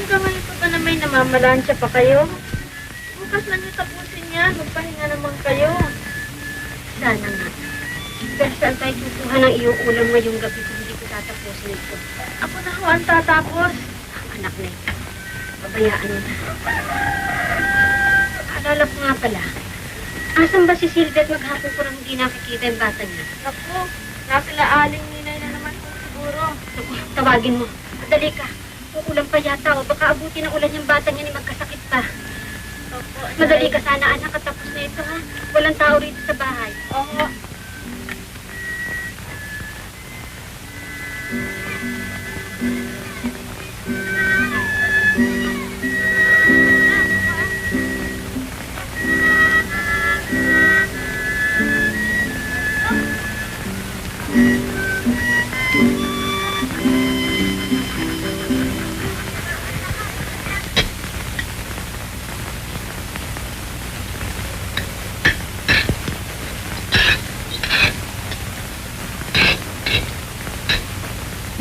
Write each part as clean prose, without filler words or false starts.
Hanggang ngayon pa ba na may namamalansya pa kayo? Bukas na niyo tapusin yan. Magpahinga naman kayo. Sana nga. Pero saan tayo kukuha ng iyong ulam ngayong gabi kung hindi ko tatapusin ito? Ako na ho ang tatapos. Anak na ito. Pabayaan mo na. Alala ko nga pala. Asan ba si Silvia at maghapon ko nang hindi nakikita yung bata niya? Naku, nakila aling ninay na naman po siguro. Naku, tawagin mo. Dali ka. Uulan pa yata o baka abutin ng ulan yung bata niya ni magkasakit pa. Opo, Madali ka sana anak at tapos na ito ha. Walang tao rito sa bahay. Oo.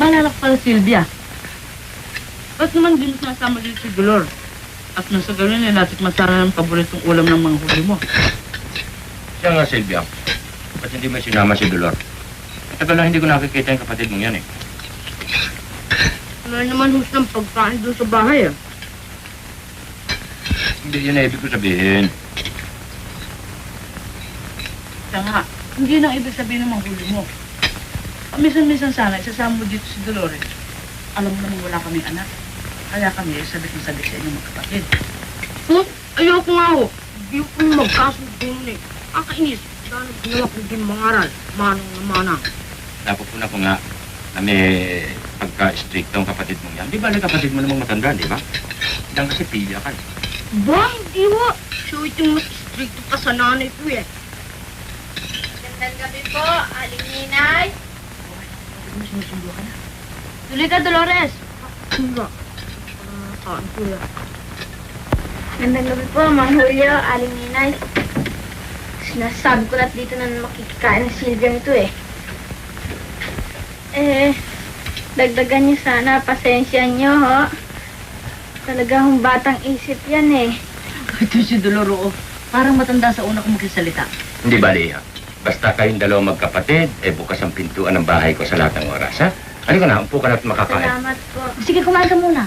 Malalak pala, Silvia. Ba't naman din sinasama dito si Dolor? At nasa gano'n eh, natikman sana ng paboritong ulam ng mga huli mo. Siya nga, Silvia. Ba't hindi mo sinama si Dolor? Tagal na hindi ko nakikita yung kapatid mong yan eh. Wala naman hus ng pagkain doon sa bahay ah. Hindi yun na ibig ko sabihin. Siya nga, hindi nang ibig sabihin ng mga huli mo. Minsan-minsan sana, isasama mo dito si Dolores. Alam mo naman wala kaming anak. Kaya kami sabit na sabit sa inyong magkapatid. Ayoko nga ho. Hindi ko magkasundo nun eh. Kakainis. Dahil ginawa ko din mangaral. Manang na manang. Napupuna ko nga na may pagka-strict ang kapatid mong yan. Di ba na kapatid mo namang matanda, di ba? Diyan kasi pilya ka. Ba, hindi ho. Siya yung mas strict pa sa nanay ko eh. Gandang gabi po, aling ninay. Sinusundo ka na. Tuloy ka, Dolores. Hindi. Saan ko yan? Gandang gabi po, Mang Julio, aling ninay. Sinasabi ko lahat dito na makikikain ng Silvia nito eh. Dagdagan niyo sana, pasensya niyo ho. Talagang batang isip yan eh. Ito si Doloro, parang matanda sa una kong magsasalita. Hindi ba, Leah? Basta kayong dalawang magkapatid, bukas ang pintuan ng bahay ko sa lahat ng oras, ha? Halika na, umpo ka na at makakain. Salamat po. Sige, kumain ka muna.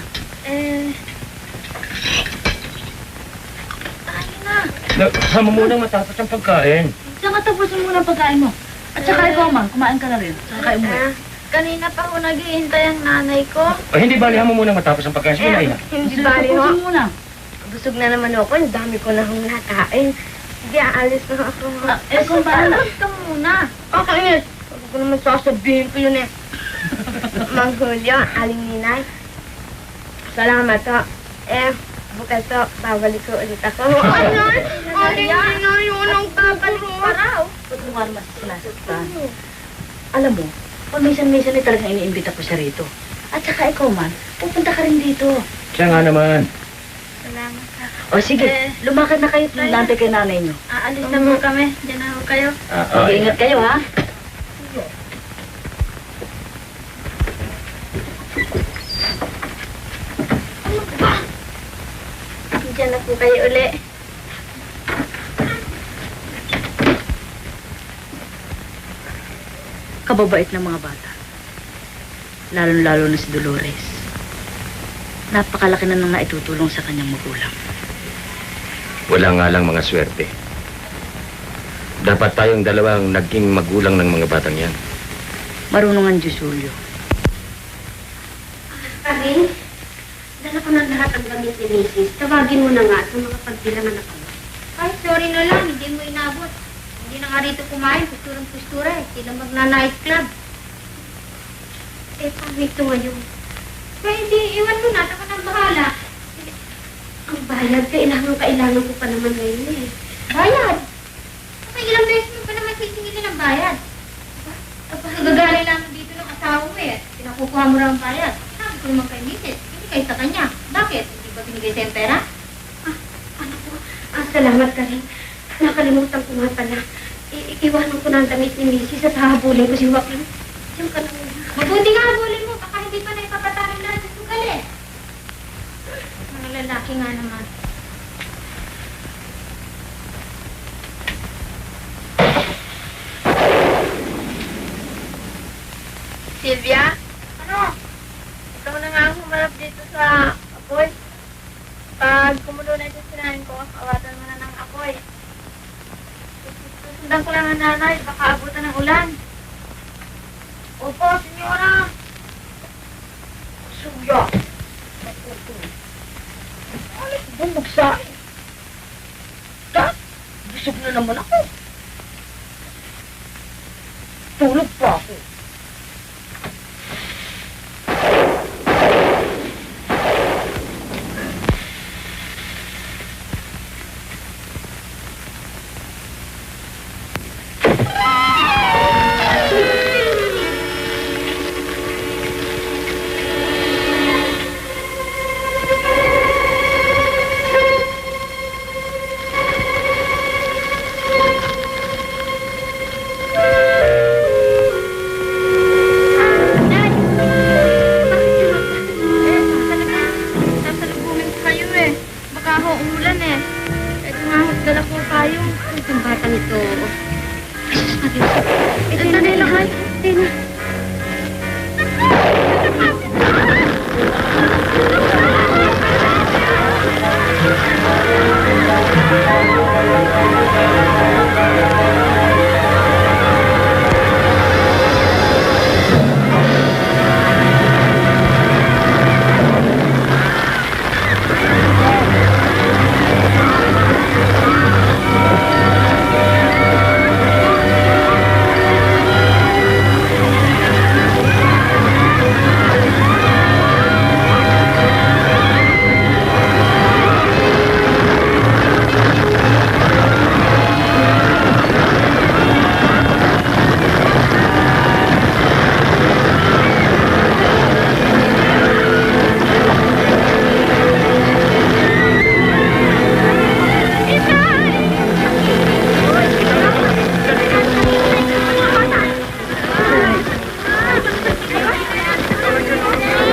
Tayo na. Hama munang matapos ang pagkain. Saka tapusin muna ang pagkain mo. At saka ikaw, man, kumain ka na rin. Saka kain mo. Kanina pa ako naghihintay ang nanay ko. Hindi bali, hama munang matapos ang pagkain. Sige, Leah. Hindi Sige, bali ho. tapusin muna. Busog na naman ako. Ang dami ko na hong nakain. Sige, aalis na ako. Kung bahala. Tapos ka muna. Kakainis. Huwag ko naman sasabihin ko yun eh. Mang Julio, aling ninay. Salamat ho. Bukas ho, babalik ko ulit ako. Aling ninay, unang babalik pa raw. Huwag mo nga mas sinasaktan. Alam mo, minsan-minsan ay talagang iniimbita ko siya rito. At saka ikaw man, pupunta ka rin dito. Siya nga naman. Salamat ha. O sige, lumakad na kayo at nantay kay nanay niyo. Aalis na po kami. Diyan na ho kayo. Sige, ingat kayo ha. Diyan na po kayo uli. Kababait ng mga bata. Lalo-lalo na si Dolores. Napakalaki na nang naitutulong sa kanyang magulang. Wala nga lang mga swerte. Dapat tayong dalawang naging magulang ng mga batang yan. Marunong ang Diyos, Julio. Kami, dala ko ng lahat ang gamit ni Mrs. Tawagin mo na nga at makapagbilangan na kami. Ay, sorry na lang. Hindi mo inabot. Hindi na nga rito kumain. Pusturang-pustura eh. Sila magna-night club. Paano ito ngayon? Kaya hindi, iwan mo na. Taka nang bahala. Ang bayad, kailangan ko pa naman ngayon eh. Bayad? Kapag ilang beses mo pa naman sisingilin ang bayad. Nagagaling namin dito ng asawa mo eh. Pinakukuha mo lang ang bayad. Sabi ko naman kay Mrs. Hindi kayo sa kanya. Bakit? Hindi ba binigay sa'yo ang pera? Ano po? Salamat ka rin. Nakalimutan ko nga pala. Iwanan ko na ang damit ni Mrs. at hahabulin ko si Joaquin. Diyan ka na muna. Mabuti nga habulin mo. Baka hindi pa na ipapatahin lahat sa sugal eh. lalaki nga naman. Silvia, Ano? ikaw na nga ang humarap dito sa apoy. Pag kumulo na yung sinahin ko, awatan mo na ng apoy. Susundan ko lang ang nanay, baka abutan ng ulan. Opo, senyora. Suya. Ano ba magsain? Dad, busog na naman ako. Tulog pa ako. Nay! Bakit yun? Sasalubungin ko kayo eh. Baka ho umulan eh. Pwede nga ho dala ko kayo. Itong batang ito. Sandali lang ay. Tina.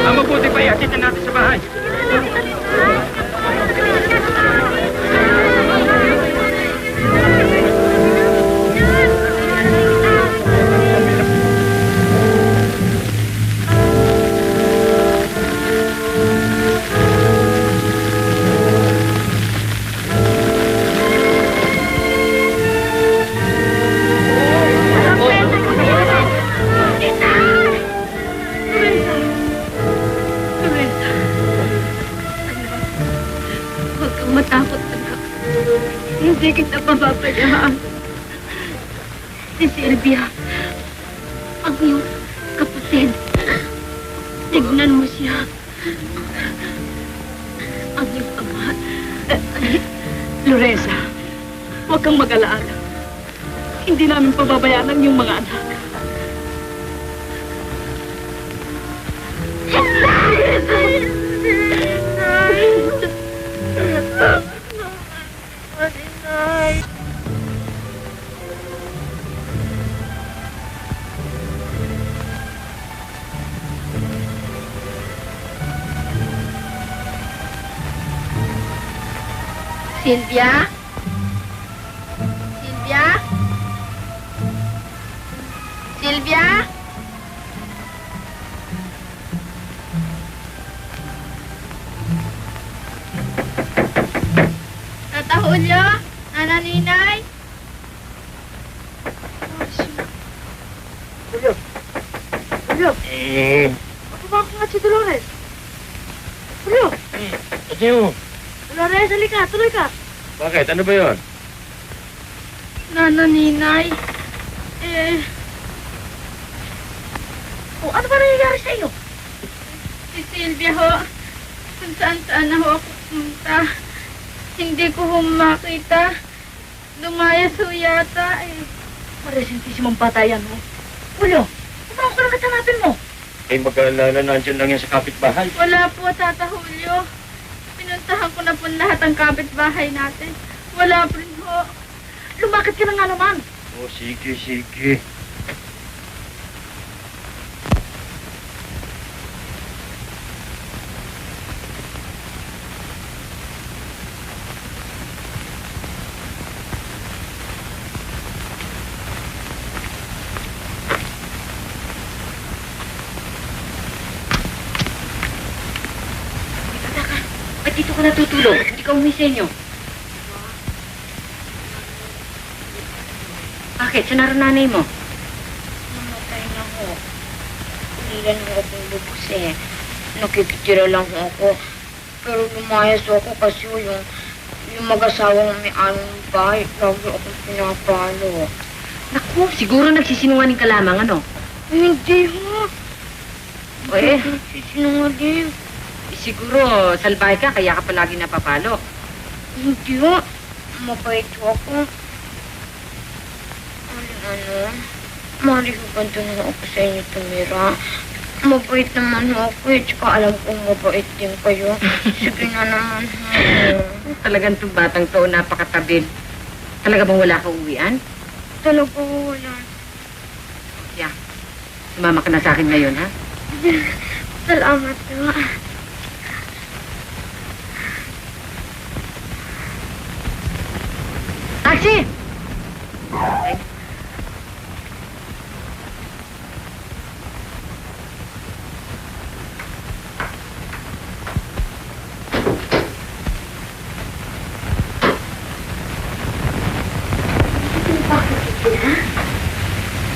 Ang mabuti pa ihatid na natin sa bahay. Huwag kang matakot, anak. Hindi kita pababayaan. Si Sylvia, ang iyong kapatid. Tignan mo siya. Ang iyong ama. Loresa, huwag kang mag-alaala. Hindi namin pababayaan ang iyong mga anak. Sylvia? Sylvia? Sylvia? Tata Julio? Nana Ninay? Julio. Julio, mababa ko nga si Dolores. Julio, Kasi mo. Dolores, halika, tuloy ka. Bakit? Ano ba yun? Nana Ninay? Ano ba nangyayari sa iyo? Si Sylvia ho, kung saan na ho ako pumunta. Hindi ko ho makita. Lumayas ho yata eh. Maresentismong patayan mo. Julio, ano ka lang katanapin mo? Ay, mag-alala, nandiyan lang yan sa kapitbahay. Wala po, Tata Julio. Pinuntahan ko na po lahat ang kapitbahay natin. Wala po rin ho. Lumakit ka na nga naman. Oh, sige, sige. Ba't dito ka natutulog? Hindi ka umuwi sa inyo. Bakit? Saan naroon nanay mo? Namatay na ho. Nilan ho akong lubos eh. Nakikitira lang ho ako. Pero lumayas ako kasi yung mag-asawang may-ano ng bahay, lagi akong pinapalo. Naku, siguro nagsisinungaling ka lamang, ano? Hindi ho. O eh, Sinungaling. siguro salbahe ka, kaya ka palagi napapalo. Hindi ho. Mabait ho ako. Mari ho ganito na ako sa inyo tumira. Mabait naman ho ako eh. Tsaka alam kong mabait din kayo. Sige na naman ho. Talagang itong batang to, napakatabil. Talaga bang wala ka uwian? Talaga ho wala. Yeah. Sumama ka na sa akin ngayon, ha? Salamat ho. Taxi! Ay.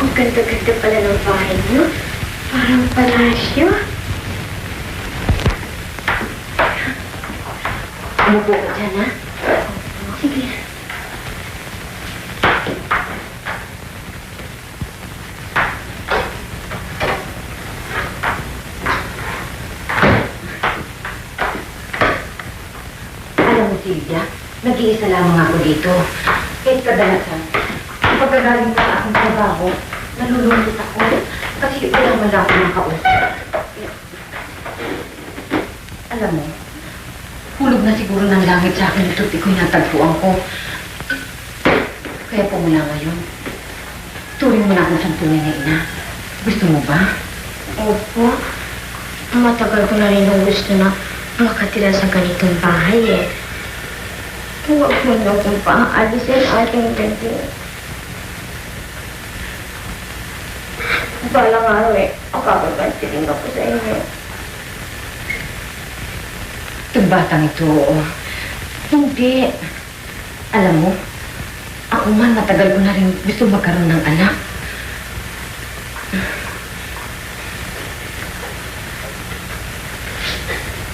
Ang ganda-ganda pala ng bahay niyo. Parang palasyo. Umupo ka dyan, ha? Sige. Alam mo, Silvia, nag-iisa lamang ako dito. Kahit kadalasan, pagkagaling ko sa aking trabaho, nalulungkot ako kasi walang wala ako ng kausap. Alam mo, hulog na siguro ng langit sa akin ito't iko'y natagpuan ko. Kaya po mula ngayon, turing mo na akong siyang tunay na ina. Gusto mo ba? Opo. Matagal ko na rin ang gusto na makatira sa ganitong bahay eh. Huwag mo na akong paalisin ating ganito. Balang araw eh, makakagantiling ako sa inyo. Itong batang ito, oo. Hindi. Alam mo, ako man matagal ko na rin gusto magkaroon ng anak.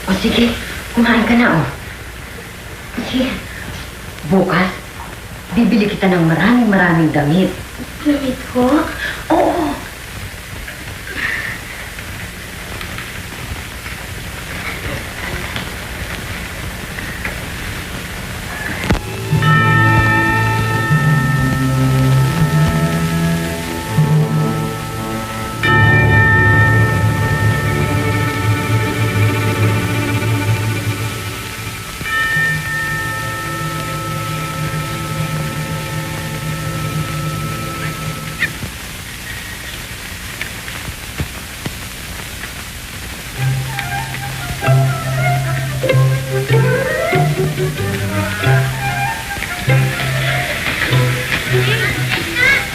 O sige, kumain ka na, o. Sige, bukas, bibili kita ng maraming damit. Damit ko? Oo.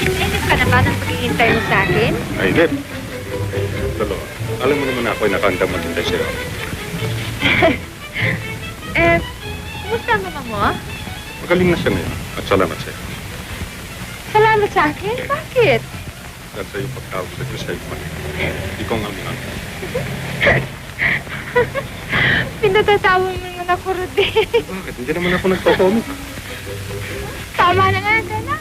Inip ka na ba ng paghihintay mo sa akin? Ay, Ned. Talo, alam mo naman ako ay nakandang maghintay sa'yo. Kumusta ang mama mo? Magaling na siya ngayon at salamat sa'yo. Salamat sa akin? Bakit? Dahil sa iyong pagtawag sa Diyos ay ikaw ang aming amin. Pinatatawa mo naman ako, Rudy. Bakit? Hindi naman ako nagpakomik. Tama na nga, Dana.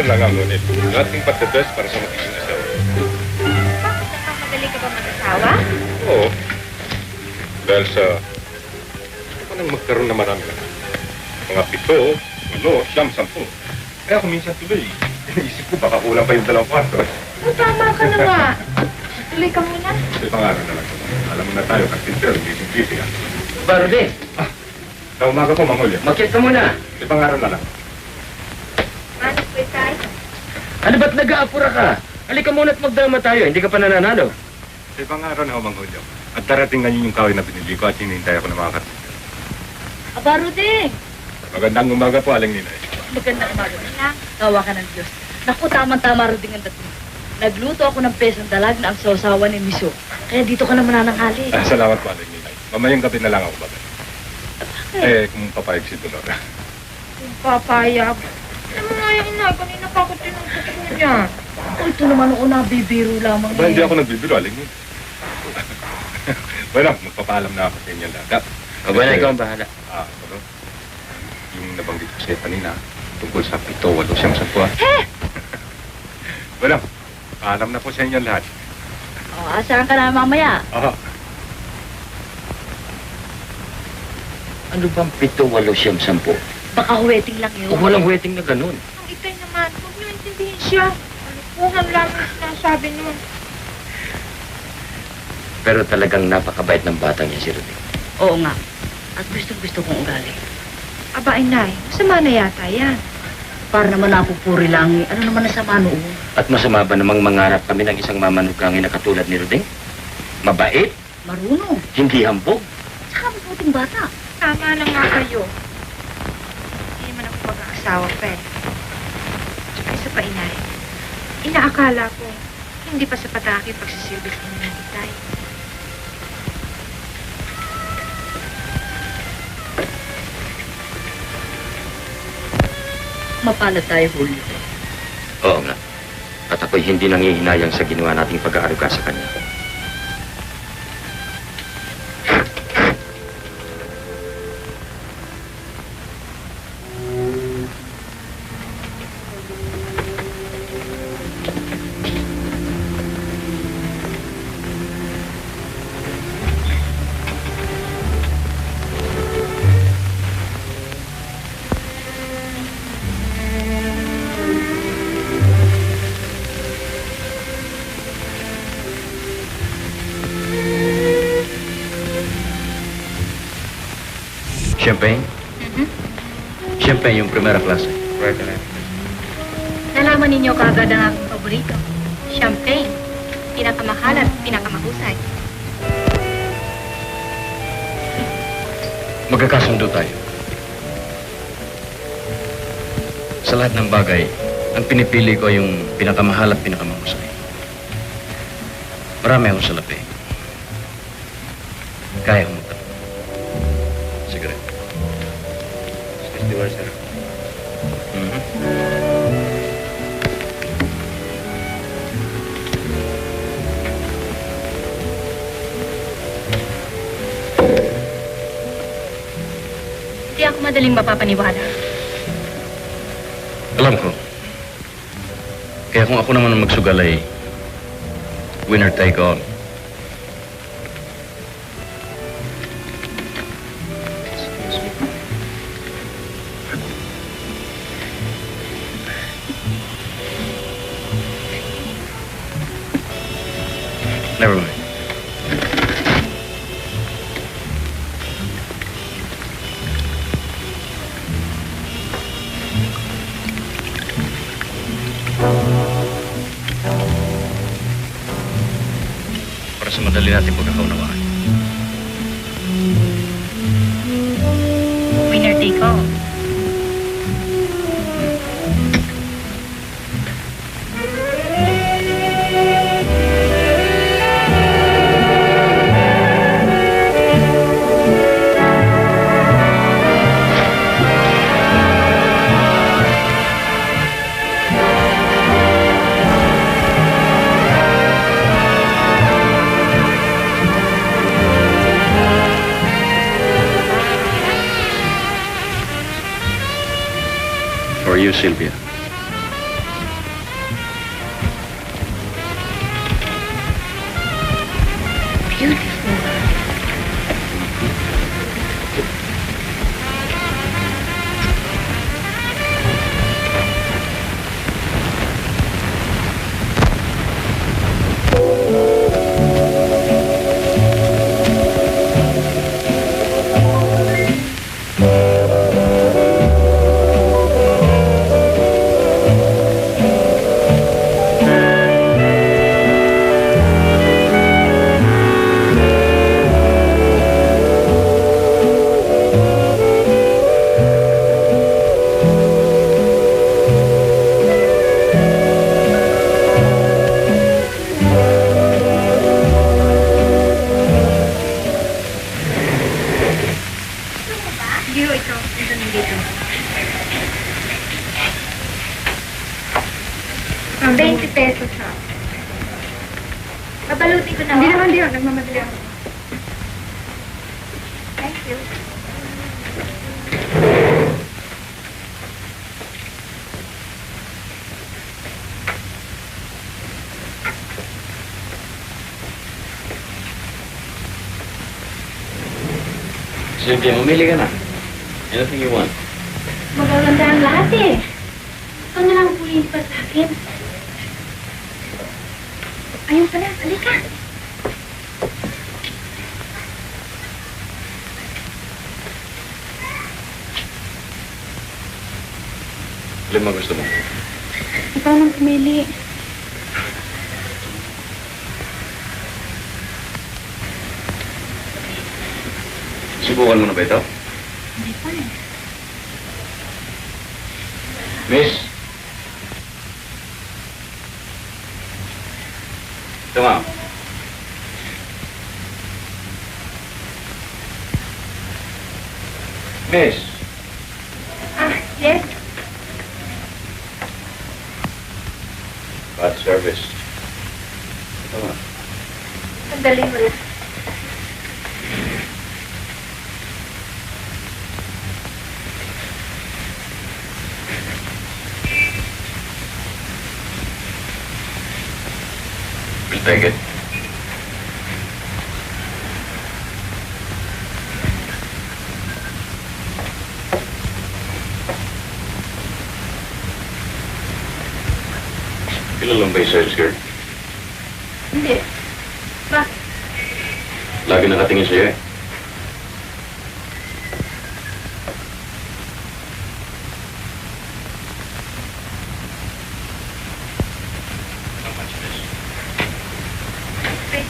Lang ang ngunit. Yung ating pagdadress para sa magiging asawa. Bakit nagmamadali ka ba mag-asawa? Oo. Dahil sa... Ako nang magkaroon na marami na. Mga 7, 8, 10. Kaya ako minsan tuloy. Inisip ko baka kulang pa yung 2 kwarto. Tama ka na nga. Tuloy ka muna. Sa ibang araw na lang. Alam mo na tayo, carpenter, busy ha. Barode, Sa umaga po, Mangulya. makit ka muna. Sa ibang araw na lang. Ano po tayo? Ano ba't nag-aapura ka? Halika muna at magdama tayo, hindi ka pa nananalo. Sa ibang araw na, Mangulya. At darating ngayon yung kawin na binili ko at hinihintay ako ng mga carpenter. Aba, Rudy! Magandang umaga po, Aling Ninay. Magandang umaga. Tawa ka ng Diyos. Naku, tama-tama rin ang dating. Nagluto ako ng pesang dalag na ang sausawan ni Miso. Kaya dito ka na manananghali. Salamat po, Aling Ninay. Mamayang gabi na lang ako babalik. Kung papayag si Dolores. Kung papayag. Ano nga yung inay? Kanina pa ako tinutok mo niya. Oh, ito naman ako nabibiro lamang. Ba, hindi ako nagbibiro, Aling Ninay. Well, magpapaalam na ako sa inyo lahat. Aba na, ikaw ang bahala. Ano? Yung nabanggit ko sa'yo kanina, tungkol sa 7, 8, 9, 10. Well, paalam na po sa inyo lahat. Oh, asahan ka na mamaya. Ano bang 7, 8, 9, 10? Baka wedding lang yun. O walang wedding na ganun. Ang itay naman, huwag niyo intindihin siya. Alupuhan lang yung sinasabi nun. Pero talagang napakabait ng batang niya si Roding. Oo nga. At gustong-gusto kong ugali. Aba, inay, masama na yata yan. Para naman napupuri lang. Ano naman nasama noon? At masama ba namang mangarap kami ng isang mamanukangin na katulad ni Roding? Mabait, Marunong. hindi hambog. Saka mabuting bata. Tama na nga kayo. Hindi man ako mag-aasawa pa eh. Tsaka isa pa, inay. Inaakala ko, hindi pa sapat ang aking pagsisilbis ninyo ng itay. Mapalad tayo, Julio. Oo nga. At ako'y hindi nangihinayang sa ginawa nating pag-aaruga sa kanya. Champagne? Champagne yung primera klase. Right, right. Nalaman ninyo kaagad ang aking paborito. Champagne. Pinakamahal at pinakamahusay. Magkakasundo tayo. Sa lahat ng bagay, ang pinipili ko yung pinakamahal at pinakamahusay. Marami akong salapi. Kaya kong magtanong. Siguro. Sir. Hindi ako madaling mapapaniwala. Alam ko. Kaya kung ako naman ang magsugal ay winner take all. Never mind. Para sa madali natin pagkakaunawaan. Winner take all. For you, Sylvia. Beautiful. 20 pesos ha. Babalutin ko na. Hindi naman, nagmamadali ako. Thank you. Cynthia, mamili ka na. Anything you want? Magaganda ang lahat eh. Ikaw na lang puliin pa sa akin. Ayun pala, halika. Alin ba gusto mo? Ikaw nang pumili. Subukan mo na ba ito? Hindi pa eh. Miss? Ito nga. Miss? Ah, yes. Bad service. Ito nga. Sandali mo lang. We'll take it. Ilan lang ba yung sales girl? Hindi. Bakit? Lagi nakatingin sa'yo eh. Wait.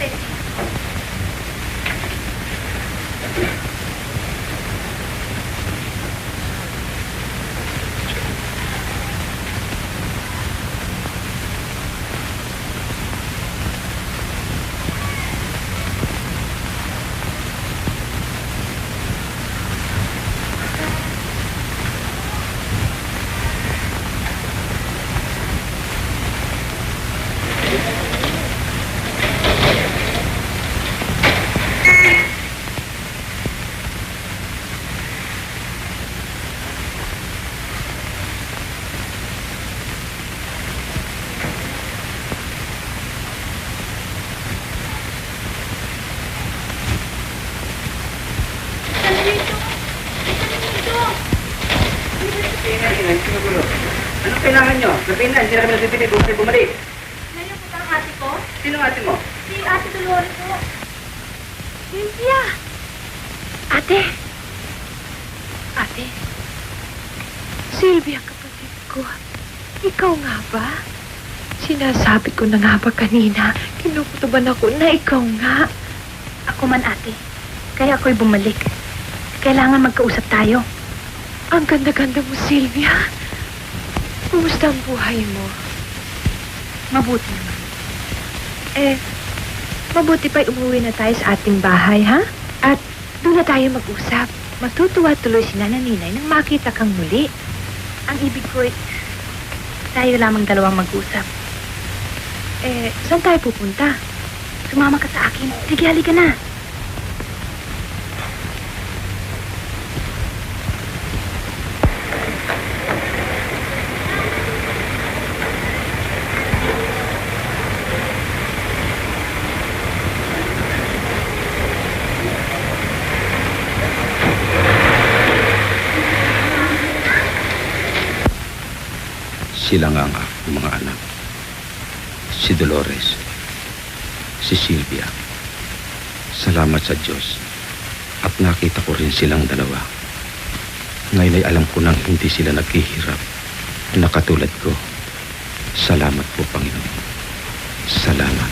Anong kailangan nyo? Sabihin na, hindi na kami nagtitipid. Huwag kayo bumalik. Ngayon po ang ate ko? Sino ang ate mo? Si Ate Dolores po. Cynthia! Ate! Ate! Sylvia, kapatid ko. Ikaw nga ba? Sinasabi ko na nga ba kanina, kinukutuban ako na ikaw nga. Ako man ate. Kaya ako'y bumalik. Kailangan magkausap tayo. Ang ganda-ganda mo, Sylvia. Kumusta ang buhay mo? Mabuti naman. Mabuti pa'y umuwi na tayo sa ating bahay, ha? At doon na tayo mag-usap. Matutuwa tuloy si Ninay nang makita kang muli. Ang ibig ko'y tayo lamang dalawang mag-usap. Saan tayo pupunta? Sumama ka sa akin. Sige, halika na. Sila nga ang aking mga anak. Si Dolores, si Sylvia. Salamat sa Diyos. At nakita ko rin silang dalawa. Ngayon ay alam ko nang hindi sila naghihirap na katulad ko. Salamat po, Panginoon. Salamat.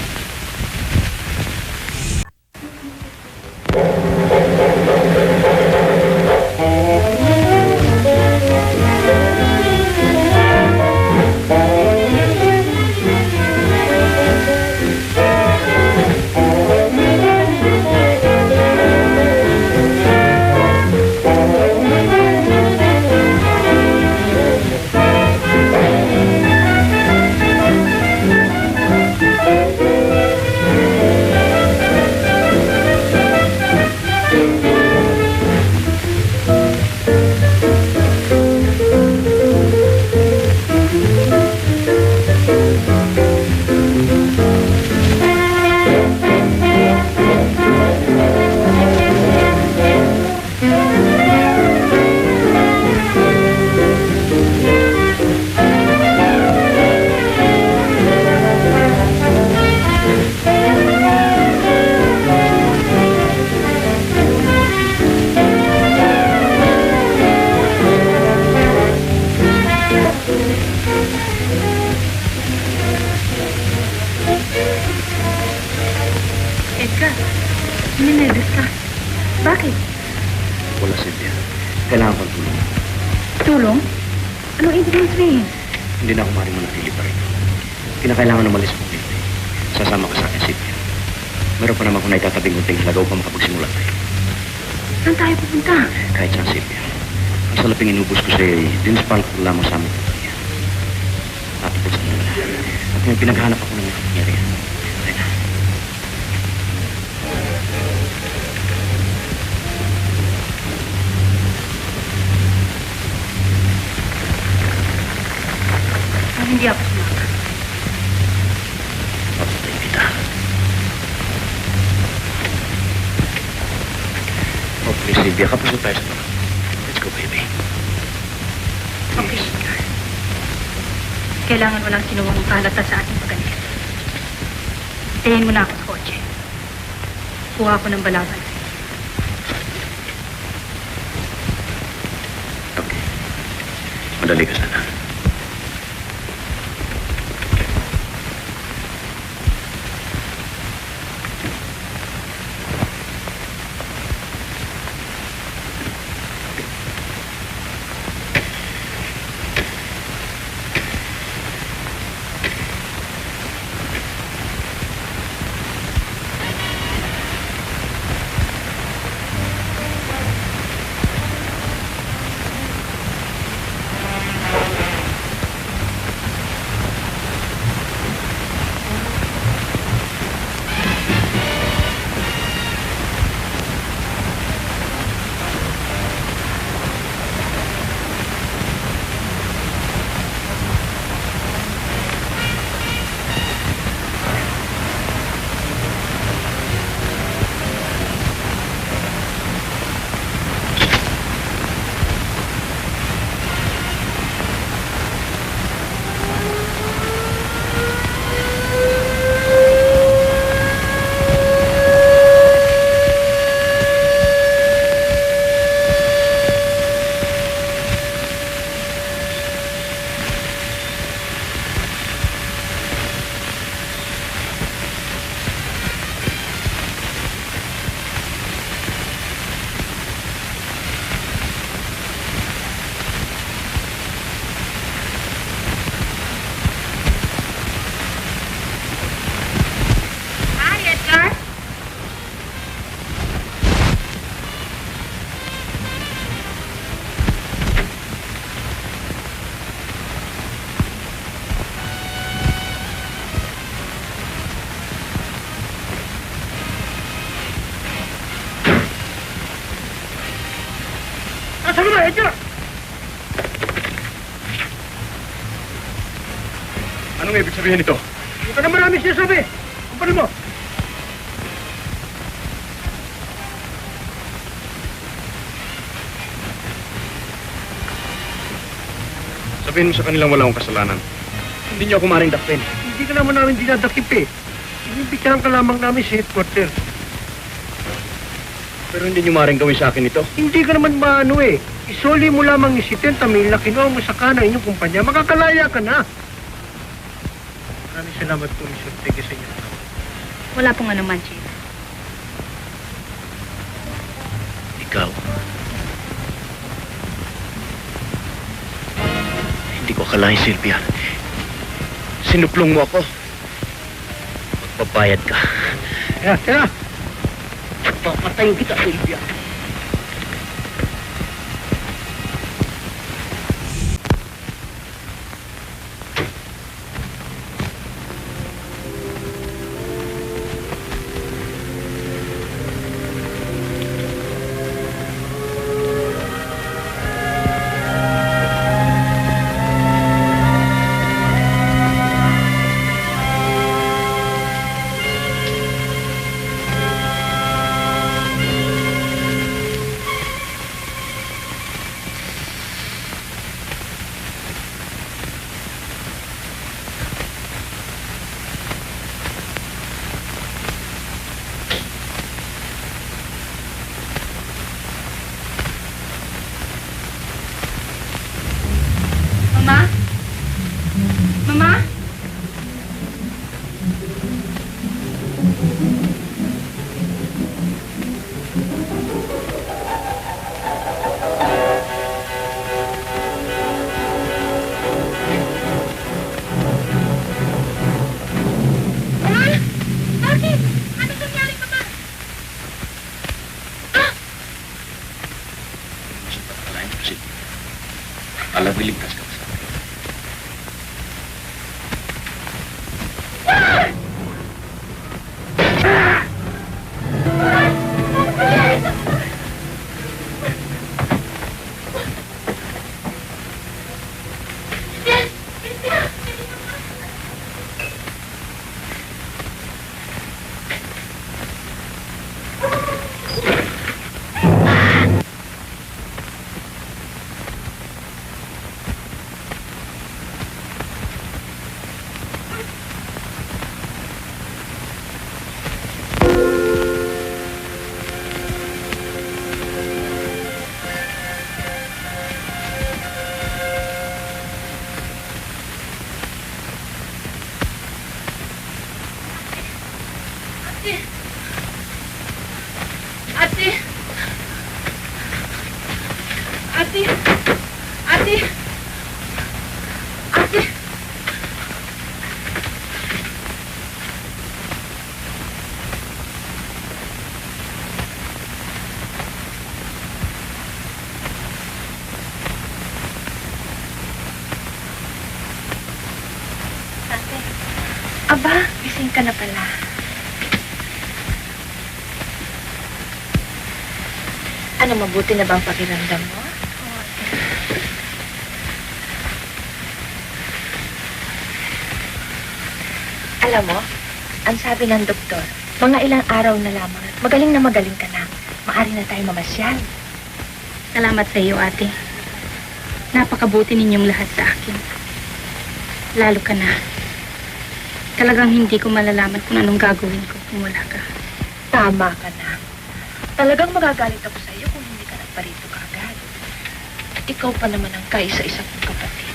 Ninenervous ka. Bakit? Wala, Cynthia. Kailangan kong tulong. Tulong? Anong ibig mong sabihin? Hindi na ako maaaring manatili pa rin. Kinakailangan umalis ko, Cynthia. Sasama ka sa akin, Cynthia. Meron pa naman kung naitatabing munting halaga upang makapagsimula tayo. Saan tayo pupunta? Kahit saan, Cynthia. Ang salaping inubos ko siya ay dinispal ko lamang sa aming kumpanya. Natapos ang wala. At may pinaghanap ako ng kapangyarihan. Ayun na. Hindi ako sumaka. Papatay kita. Oh, please, Sylvia. Kapos na tayo sa mga. Let's go, baby. Okay, sweetheart. Kailangan walang sinuwang kalata sa ating pag-alis. Tayin mo na ako sa kotse. Kuha ako ng balaban. Okay. Madali ka sana. Nasaan na ba, Edgar? Anong ibig sabihin nito? Hindi ka na marami sinasabi. Kumpara mo. Sabihin mo sa kanilang wala akong kasalanan. Hindi niyo ako maring dakpin. Hindi ka naman namin dinadakip eh. Inibigyan ka lamang namin sa headquarter. Pero hindi niyo maring gawin sa akin ito. Hindi ka naman maano eh. Isoli mo lamang yung 70 mil na kinuha mo sa kana inyong kumpanya. Makakalaya ka na. Maraming salamat po, Mr. Ortega, sa inyo. Wala pong anuman, Chief. Ikaw. Hindi ko akalain, Sylvia. Sinuplong mo ako. Magbabayad ka. Tira, tira. Papatayin kita, Sylvia. Ate! Ate! Ate! Ate! Ate! Aba, gising ka na pala. Ano, mabuti na bang pakiramdam mo? Alam mo, ang sabi ng doktor, mga ilang araw na lamang at magaling ka na. Maari na tayo mamasyal. Salamat sa iyo, ate. Napakabuti ninyong lahat sa akin. Lalo ka na. Talagang hindi ko malalaman kung anong gagawin ko kung wala ka. Tama ka na. Talagang magagalit ako sa iyo kung hindi ka nagparito ka agad. At ikaw pa naman ang kaisa-isa kong kapatid.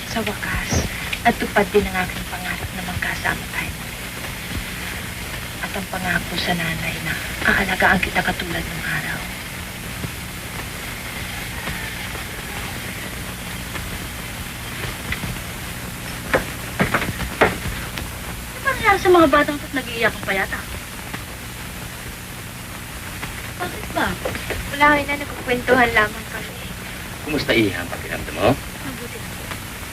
Sa wakas, natupad din ang aking pangarap na magkasama tayo. At ang pangako sa nanay na aalagaan kita katulad ng araw. Ano sa mga batang ito't nag-iiyakan pa yata? Bakit ba? Wala na, nagkukwentuhan lamang kami. Kumusta Iha ang pakiramdam mo? Mabuti na.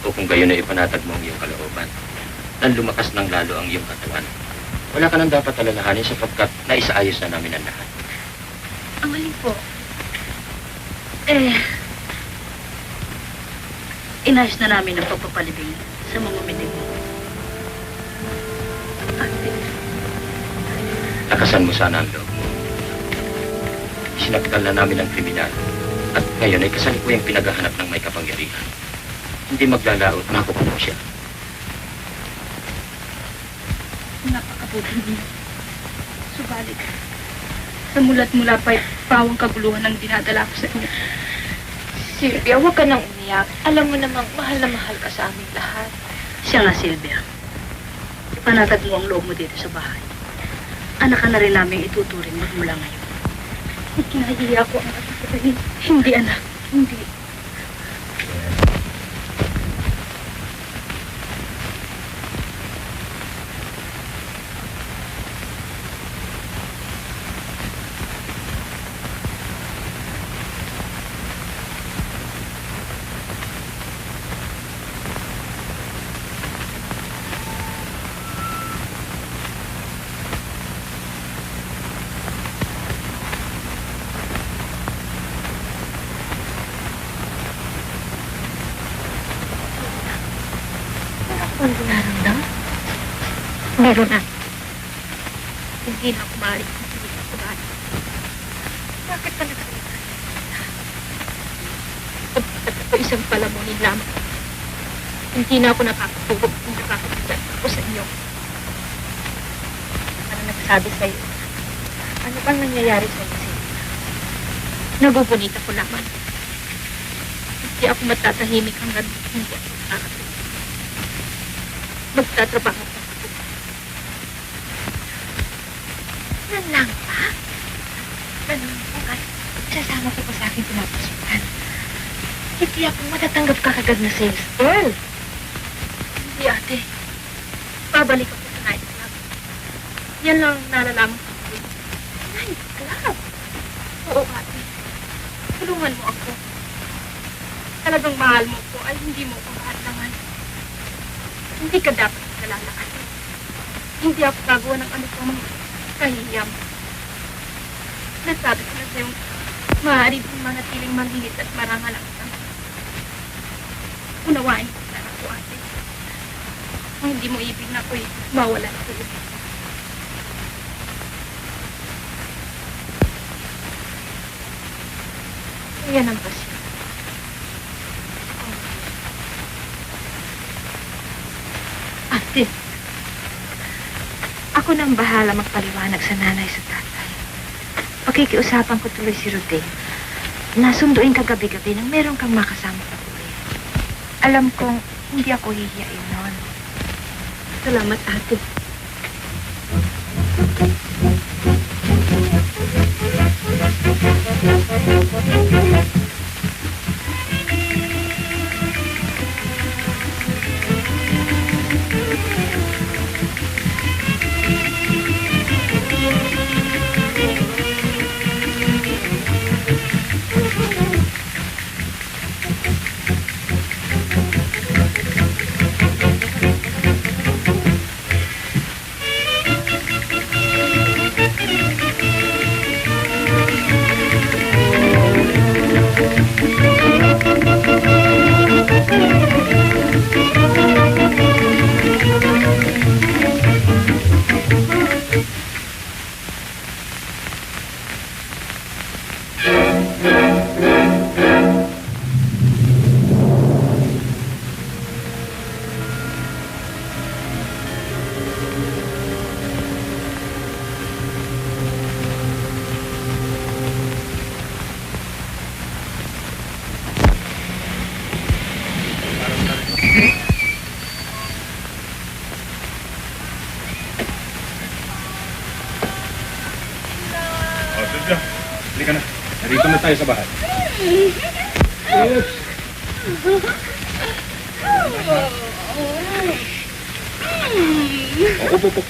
O kung gayon ay ipanatag mo ang iyong kalooban, nang lumakas ng lalo ang iyong katawan, wala ka nang dapat alalahanin sapagkat naisaayos na namin ang lahat. Ang alin po? Inayos na namin ang pagpapalibing sa mga mitig mo. Ate, Lakasan mo sana ang loob mo. Sinaktan na namin ang kriminal at ngayon ay kasalukuyang pinaghahanap ng may kapangyarihan. Hindi maglalaot, makukulong siya. napakabuti niyo. Subalit, sa mula't mula pa pawang kaguluhan ang dinadala ko sa inyo. Silvia, huwag ka nang umiyak. Alam mo namang mahal na mahal ka sa aming lahat. Siya nga, Silvia. Ipanatag mo ang loob mo dito sa bahay. Anak ka na rin namin ituturing magmula ngayon. Kinahiya ko ang aking sabihin. Hindi, anak. Hindi. Ano naramdam? Meron na. Hindi na ako maaari kung hindi ako maaari. Bakit ka nagsalita? Pagkat ako isang palamunin lamang. Hindi na ako nakakatulog kung nakakapagdat ako sa inyo. Ano nagsabi sa iyo? Ano bang nangyayari sa iyo? Nabubunita ko lamang. Hindi ako matatahimik hanggang hindi ako nakakatulog. Magtatrabaho pa ako. Yan lang pa? Ganun po ka. Sasama ko pa sa akin pinapasukan. Hindi ako matatanggap ka kagad na sales girl. Hindi, ate. Babalik ako sa night club. Yan lang ang nalalaman ko. Night club? Oo, ate. Tulungan mo ako. Talagang mahal mo ko ay hindi mo ko mahal naman. Hindi ka dapat naglalakad. Hindi ako gagawa ng ano pang kahiyam. Nasabi ko na sa'yo, maaari din manatiling maliit at marangal ang isang. Unawain ko na ako, ate. Kung hindi mo ibig na ako'y mawala sa iyo. Yan ang pasyon. Ate, Ako nang bahala magpaliwanag sa nanay sa tatay. Pakikiusapan ko tuloy si Rodin. Nasunduin ka gabi-gabi nang meron kang makasama pa tuloy. Alam kong hindi ako hihiyain noon. salamat, ate. Oh, Sylvia, halika na. Narito na tayo sa bahay. Oops. Oh, upo.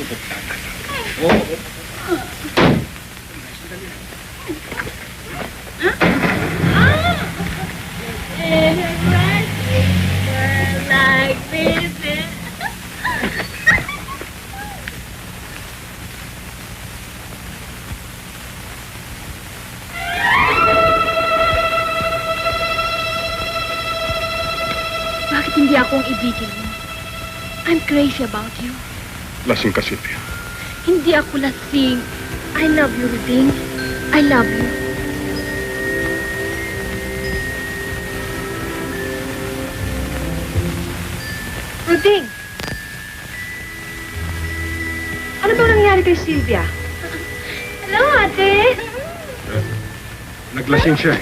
Bakit hindi ako ang ibigin mo? I'm crazy about you. Lasing ka, Sylvia. Hindi ako lasing. I love you, Ruding. I love you. Ruding! Ano bang nangyari kay Sylvia? Hello, ate! Naglasing siya.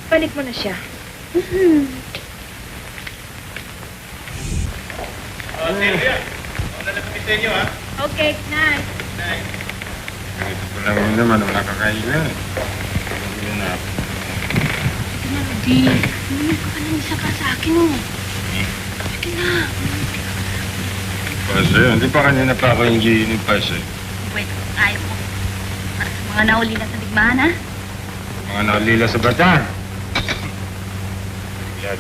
Balik mo na siya. Oh, Sylvia. Wala na kami sa inyo, ha? Okay, nice. Ito ko lang yun naman, wala kakailan. Sige na, Ruding. Huminag ka ng isa pa sa akin, oh. Sige na. Pase, hindi pa kanina pa ako yung giinig, Pase. Wait, ayaw ko. Para sa mga nauli na sa digmaan, ha? Mga naulila sa bata. Yan.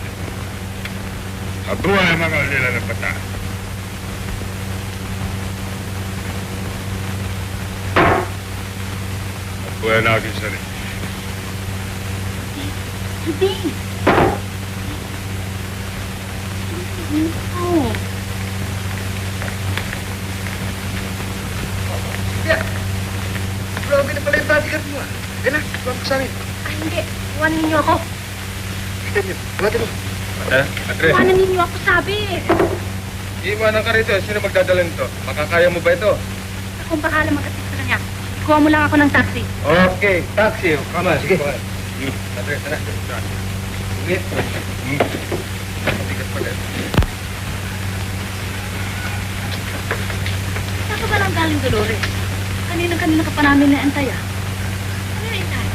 Mabuhay mga ulila ng bata. Mabuhay na aking sarili. Ruding! Oh. Grabe na pala yung bodyguard mo, ah. Kaya na, tuwag ko sa amin. Ay, hindi. Iwanan ninyo ako. Sige, buhati mo. Atre, Iwanan ninyo ako, sabi. iwanan ka rito. Sino magdadala nito? Makakaya mo ba ito? Akong bahala mag-assist sa kanya. Ikuha mo lang ako ng taxi. Okay, taxi. Kama, sige. Atre, tara. Sige. Tigas pa kayo. Saan ka ba lang galing, Dolores? Kanina ka pa namin naantay, ah. Ano na intay?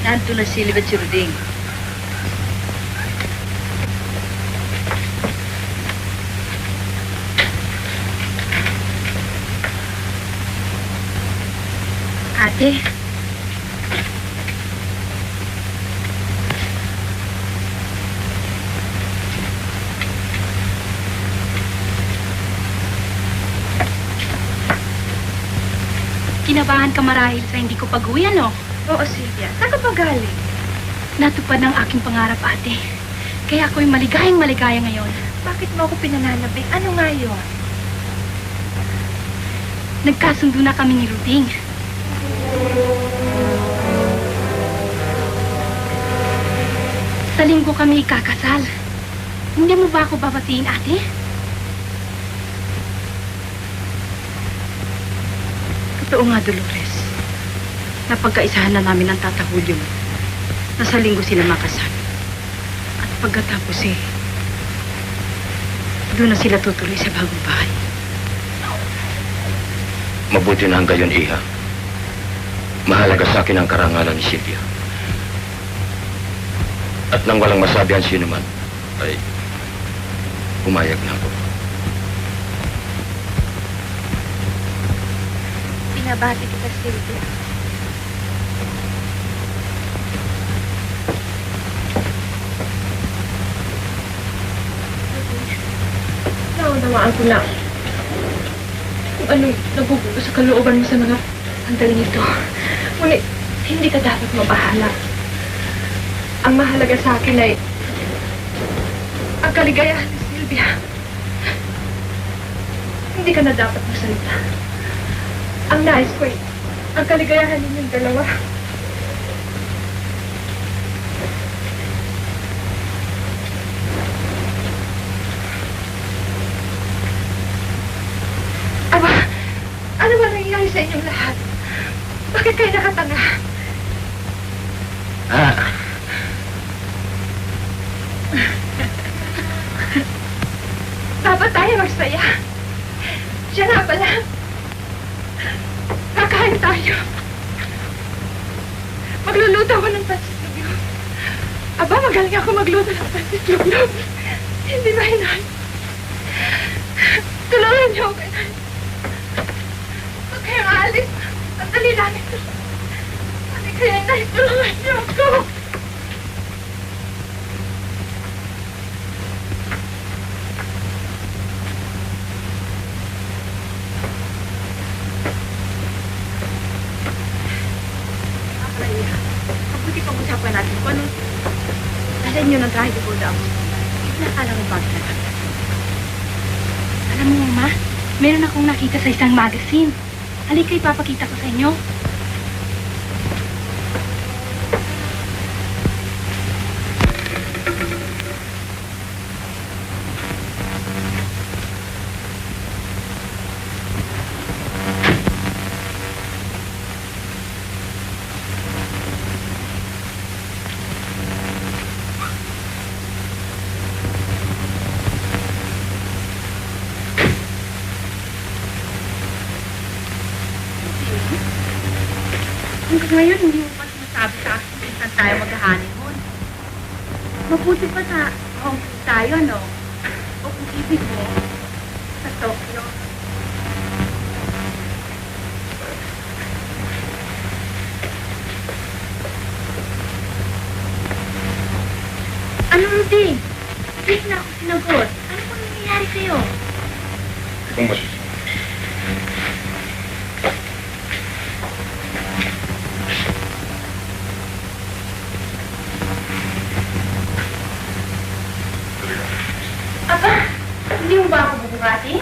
Nandito na si Libet si Ruding. Ate. Kinabahan ka marahil sa hindi ko pag-uwi, ano? Oo, Sylvia. Saan ka pa galing? Natupad ng aking pangarap, ate. Kaya ako'y maligayang-maligaya ngayon. Bakit mo ako pinananabik? Ano nga yun? Nagkasundo na kami ni Ruding. Sa linggo kami ikakasal. Hindi mo ba ako babatiin, ate? Totoo nga, Dolores. Napagkaisahan na namin ang Tata Julio. Nasa linggo sila makasal. At pagkatapos doon na sila tutuloy sa bagong bahay. Mabuti na hanggang gayon, Iha. Mahalaga sa akin ang karangalan ni Sylvia. At nang walang masabi ang sino man, ay pumayag na ako. Binabati kita, Sylvia. Naunawaan ko lang kung anong nagugulo sa kalooban mo sa mga sandaling ito. Ngunit, hindi ka dapat mabahala. Ang mahalaga sa akin ay ang kaligayahan ni Sylvia. Hindi ka na dapat masalita. Ang nais ko ay ang kaligayahan ninyong dalawa. Aba, ano ba nangyayari sa inyong lahat? Bakit kayo nakatanga? Dapat tayo magsaya. Siya nga pala. Kakain tayo. Magluluto ako ng pansit lublog. Aba, magaling ako magluto ng pansit lublog. Hindi ba, Inay? Tulungan niyo ako, Inay. Huwag kayong aalis. Ang dali lang ito. Ano kaya, Inay? Tulungan niyo ako. Mabuti pag-usapan natin kung anong nasa inyo ng trahe ko daw. Nakala mo bakit nagkakita? Alam mo, Ma, meron akong nakita sa isang magazine. Halika, ipapakita ko sa inyo. Hanggang ngayon, hindi mo pa sinasabi sa akin kung saan tayo mag-honeymoon. Mabuti pa sa Hong Kong tayo, no? O kung ibig mo, sa Tokyo. Ano, Rudy? Hindi na ako sinagot. Ano pang nangyayari sa'yo? Ibang masus. Aba, hindi mo ba ako bubugati?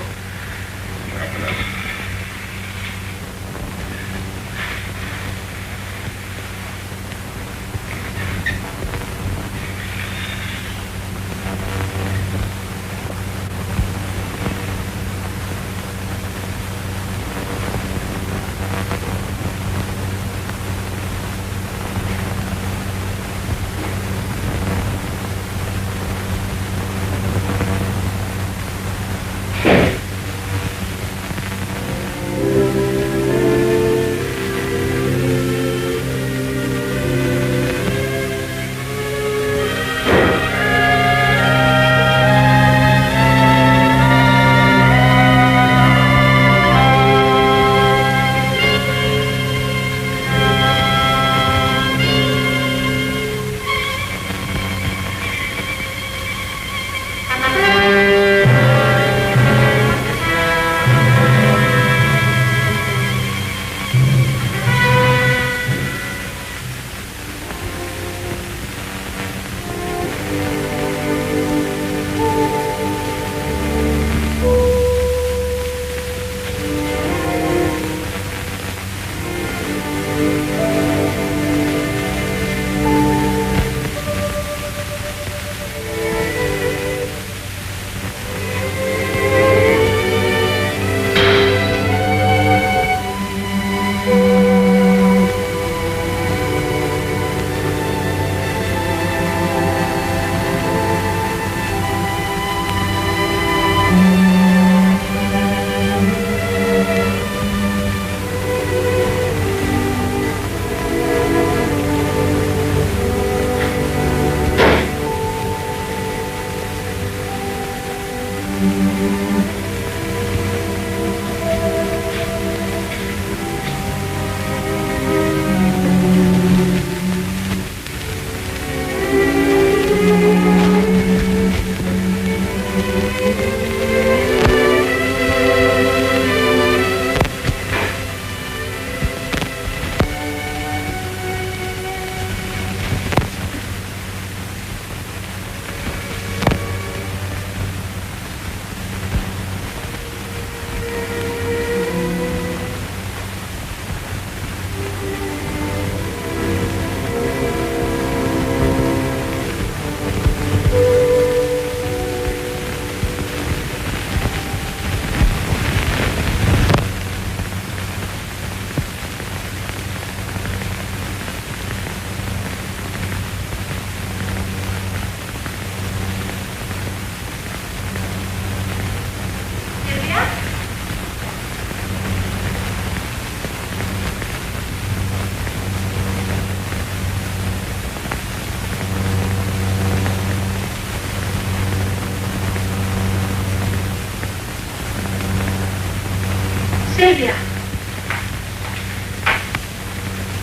Sylvia!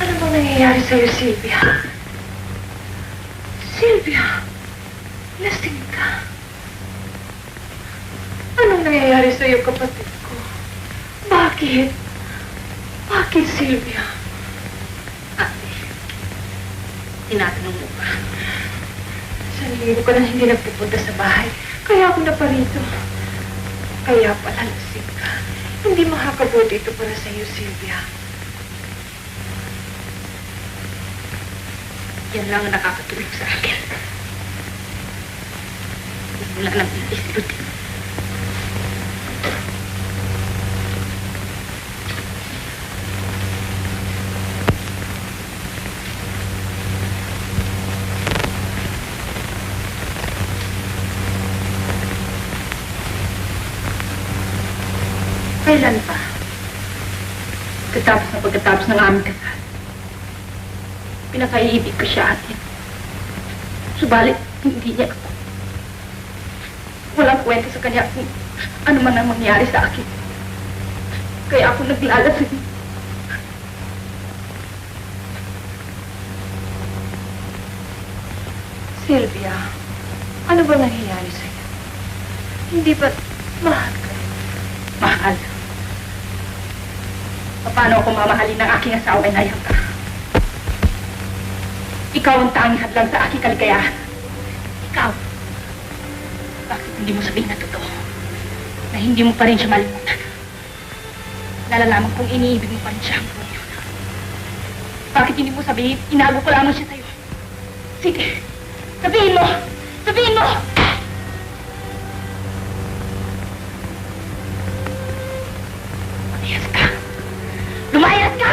Ano bang nangyayari sa'yo, Sylvia? Sylvia! Lasing ka. Anong nangyayari sa'yo, kapatid ko? Bakit? Bakit, Sylvia? Ate, tinatanong mo ba? Isang linggo ka nang hindi nagpupunta sa bahay. Kaya ako na pa rito. Kaya pala lasing ka. Hindi makakabuti ito para sa iyo, Sylvia. Yan lang ang nakakatulog sa akin. Wala nang iisipot. Kailan pa? Pagkatapos ng aming kasal. Pinakaiibig ko siya atin. Subalit, hindi niya ako. Walang kwenta sa kanya kung ano man ang mangyari sa akin. Kaya ako naglalasing. Sylvia, ano ba nangyayari sa'yo? Hindi ba mahal ka? Mahal. Paano ako mamahalin ng aking asawa ay nayang ka? Ikaw ang tanging hadlang sa aking kaligayahan. Ikaw. Bakit hindi mo sabihin na totoo? Na hindi mo pa rin siya malimutan. Nalalaman kong iniibig mo pa rin siya hanggang ngayon. Bakit hindi mo sabihin, inago ko lamang siya sa'yo? Sige, sabihin mo! Sabihin mo! Lumayas ka! Lumayas ka!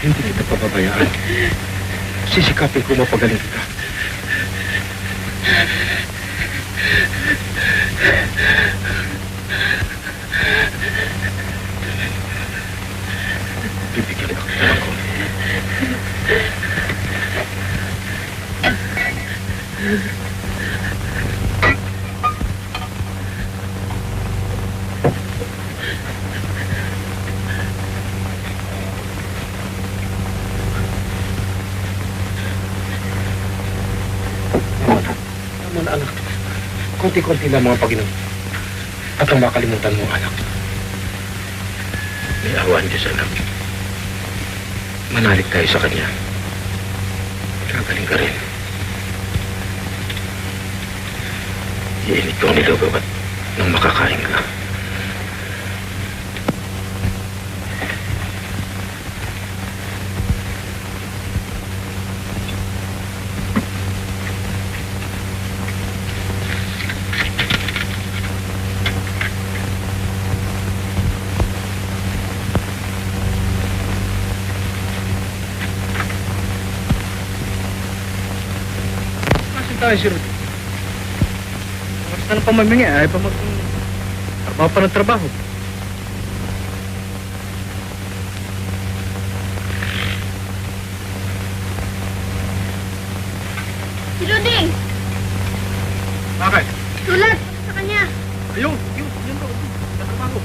Hindi kita pababayaan. Sisikapin ko mapagaling kita. Bibigyan ka kita ng konti. Tama na, anak. Konti-konti lang mga Panginoon. At ang makalimutan mo, anak. May awan Diyos, anak. Manalig tayo sa Kanya. Gagaling ka rin. Iinit ko ang nilugaw at nang makakain ka. Tayo si Rudy. Basta ng pamamingay, ay pa trabaho pa ng trabaho. Si Luding! Bakit? Sulat sa kanya. Ayun daw. Trabaho.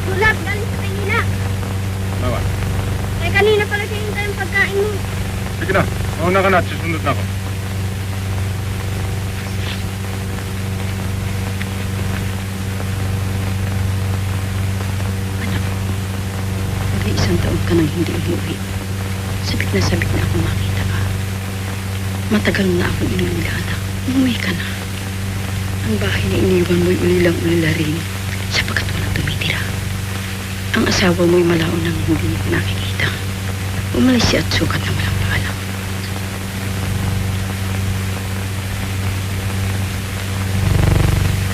Sulat galing sa Maynila. Bawa. Eh, kanina pala hinintay ang pagkain mo. Sige na. Mauna ka na at susunod na ako. Mag-iisang taon ka nang hindi umuwi. Sabik na ako makita ka. Matagal mo na akong inulila, anak. Umuwi ka na. Ang bahay na iniwan mo'y ulilang-ulila rin sapagkat walang tumitira. Ang asawa mo'y malao nang hindi nakikita. Umalis siya at sukat na walang paalam.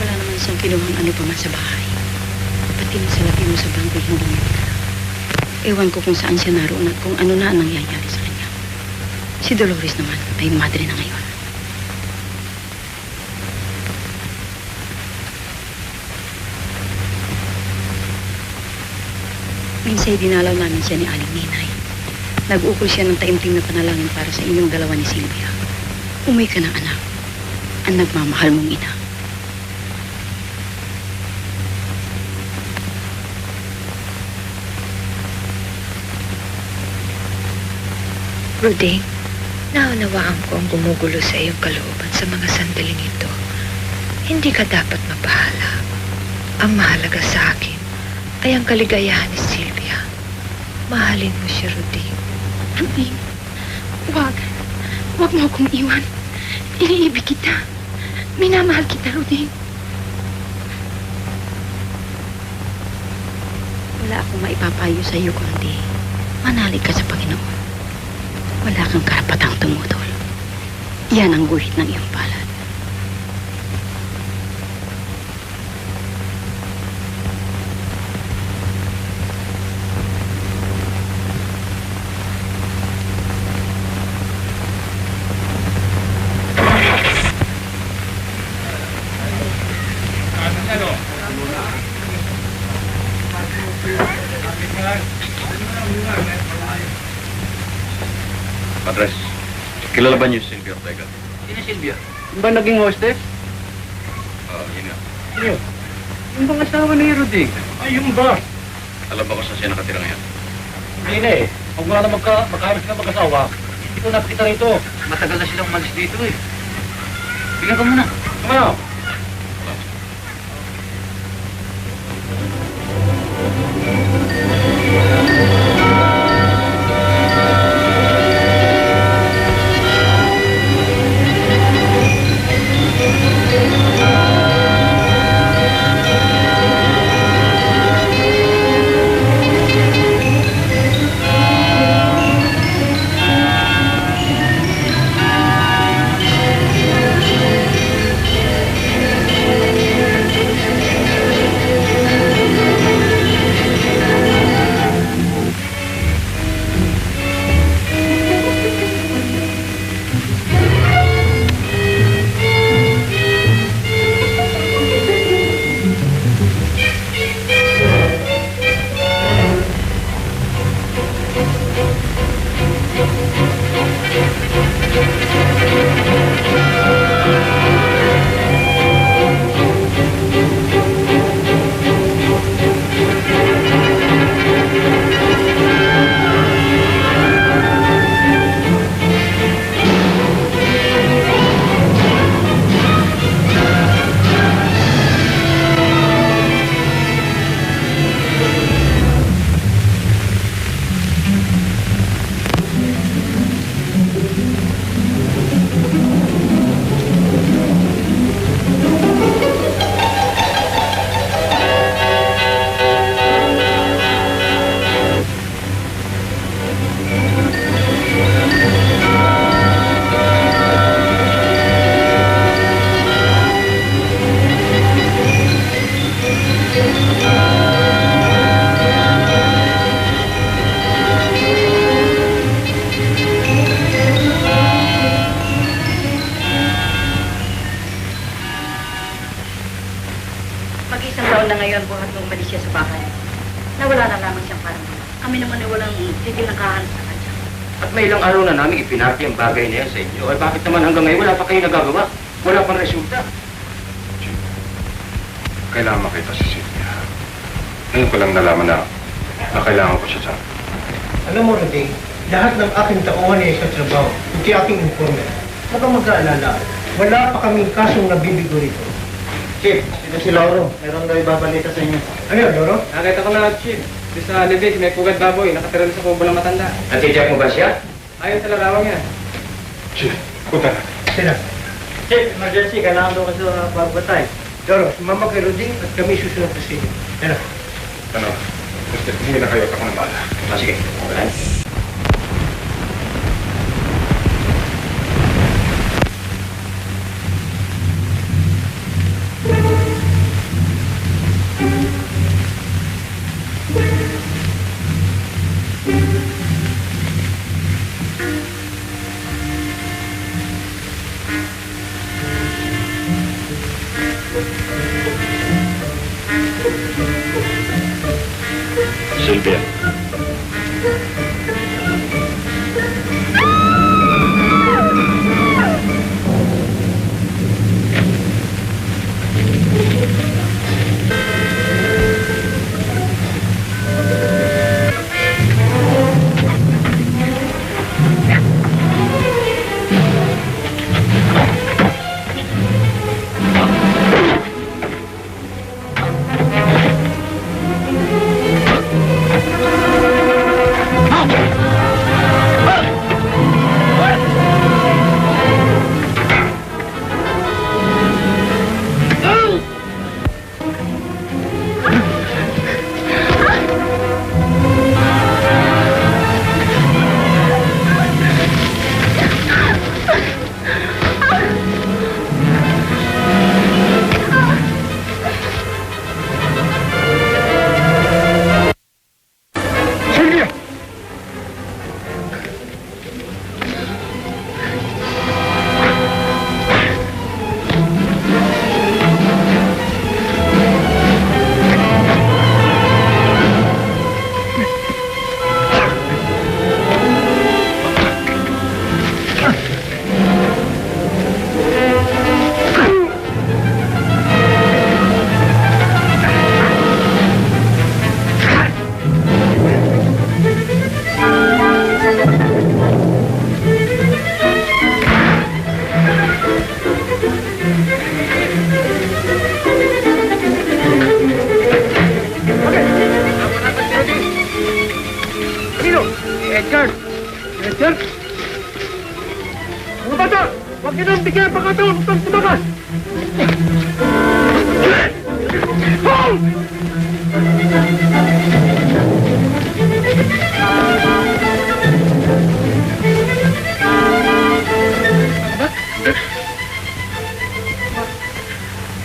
Wala naman siyang kinuhang ano pa man sa bahay. Pati na sa labi mo sa bangko hindi niya kilala. Ewan ko kung saan siya naroon at kung ano na ang nangyayari sa kanya. Si Dolores naman ay madre na ngayon. Minsay dinalaw namin siya ni Aling Ninay. Nag-ukol siya ng taimtim na panalangin para sa inyong dalawa ni Silvia. Umuwi ka na, anak. Ang nagmamahal mong ina. Rudy, naunawaan ko ang gumugulo sa iyong kalooban sa mga sandaling ito. Hindi ka dapat mabahala. Ang mahalaga sa akin ay ang kaligayahan ni Silvia. Mahalin mo siya, Rudy. Rudy, wag. Wag mo akong iwan. Iniibig kita. Minamahal kita, Rudy. Wala akong maipapayo sa iyo, kundi manalig ka sa Panginoon. Wala kang karapatang tumutol. Yan ang guhit ng iyong palad. Padres, kilala ba niyo si Silvia Ortega? Sino Silvia? Yung ba naging hostess? Oo, yun nga. Sino? Yung bang asawa ni Rudy? Ay, yung ba? Alam ba kung saan siya nakatira ngayon? Hindi na eh. Kung wala na magkaharap sila mag-asawa, hindi ko nakita rito. Matagal na silang umalis dito eh. Bigyan ka muna. Ano? taon na ngayon buhat nung umalis siya sa bahay. Nawala na lamang siyang parang wala. Kami naman ay walang tigil na kahanap sa kanya. At may ilang araw na namin ipinati ang bagay na yan sa inyo. Ay bakit naman hanggang ngayon wala pa kayo nagagawa? Wala pang resulta. Kailangan makita si Sylvia. Ngayon ko lang nalaman na kailangan ko siya sa... Alam mo, Roding, lahat ng aking tauhan ay sa trabaho, hindi aking informer. Huwag kang mag-aalala. Wala pa kaming kasong nabibigo rito. Chief, ito si Lauro. Meron daw ibabalita sa inyo. Ano yun, Loro? Nakita ko na, Chief. Doon sa Libig, may pugad baboy. Nakatira sa kubo ng matanda. Natitiyak mo ba siya? Ayun sa larawang yan. Chief, punta natin. Sila. Chief, emergency. Kailangan daw kasi babatay. Loro, sumama kay Roding at kami susunod sa sila. Ano? Ano? Basta umuwi na kayo at ako na bahala. Ah, sige. Okay. Sylvia. Edgar! Edgar! Mga bata! Huwag niyo nang bigyan pagkataon upang tumakas! Hold!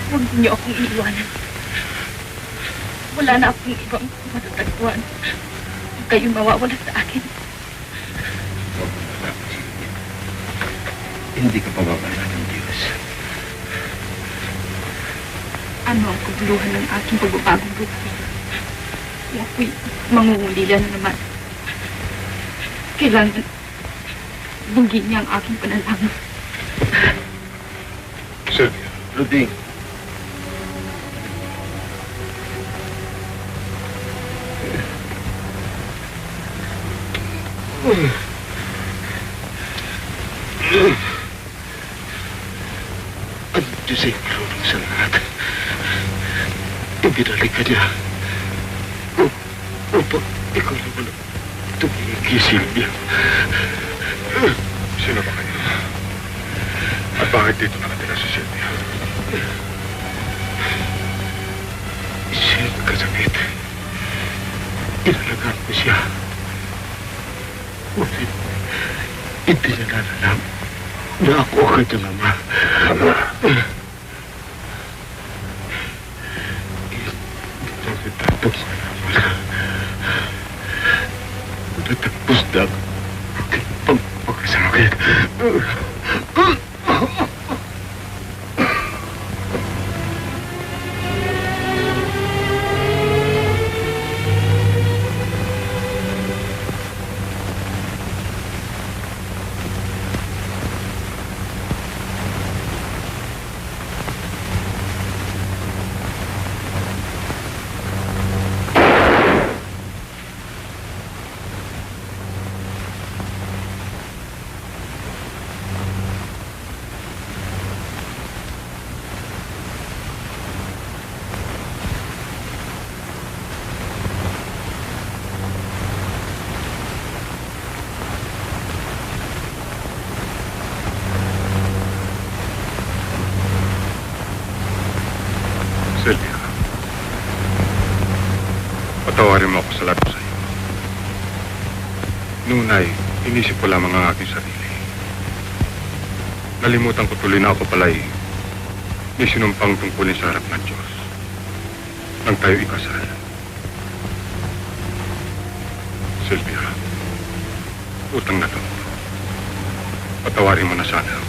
Huwag niyo akong iiwanan. Wala na akong ibang matatagpuan. Huwag kayong mawawala sa akin. Hindi ka pababala ng Diyos. Ano ang kaguluhan ng aking pagbabagong buhay? Kung ako'y mangungulila na naman. Kailangan bunggin niya ang aking panalangin. Sylvia. Luding. Ang Diyos ay marunong sa lahat. Ibinalik ka niya upang ikaw naman ang tumingin kay Sylvia. Sino ba kayo? At bakit dito nakatira si Sylvia? Siya ang kasakit. Inalagaan ko siya. Ngunit hindi niya nalalam na ako ang kanyang ama. Natapos na ang aking pagpagkasakit. Sylvia, patawarin mo ako sa lahat ko sa iyo. Noon ay inisip ko lamang ang aking sarili. Nalimutan ko tuloy na ako pala'y may sinumpang tungkulin sa harap ng Diyos nang tayo ikasal. Sylvia, utang na to. Patawarin mo na sana.